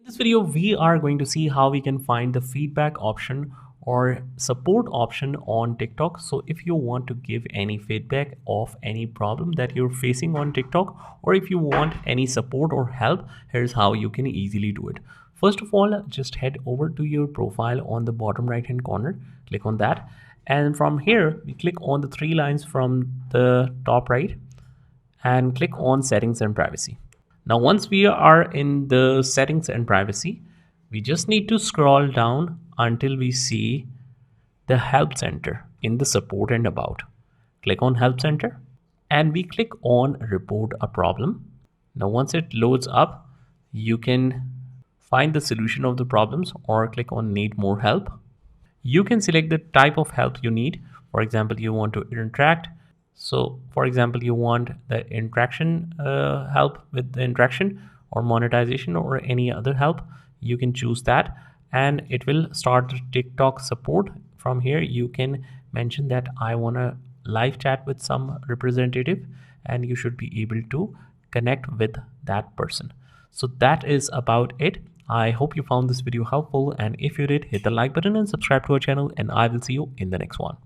In this video, we are going to see how we can find the feedback option or support option on TikTok. So if you want to give any feedback of any problem that you're facing on TikTok, or if you want any support or help, here's how you can easily do it. First of all, just head over to your profile on the bottom right hand corner, click on that. And from here, we click on the three lines from the top right and click on settings and privacy. Now, once we are in the settings and privacy, we just need to scroll down until we see the help center in the support and about. Click on help center and we click on report a problem. Now, once it loads up, you can find the solution of the problems or click on need more help. You can select the type of help you need. For example, you want to interact. So for example, you want the interaction help with the interaction or monetization or any other help. You can choose that and it will start TikTok support. From here, you can mention that I want to live chat with some representative and you should be able to connect with that person. So that is about it. I hope you found this video helpful, and if you did, hit the like button and subscribe to our channel, and I will see you in the next one.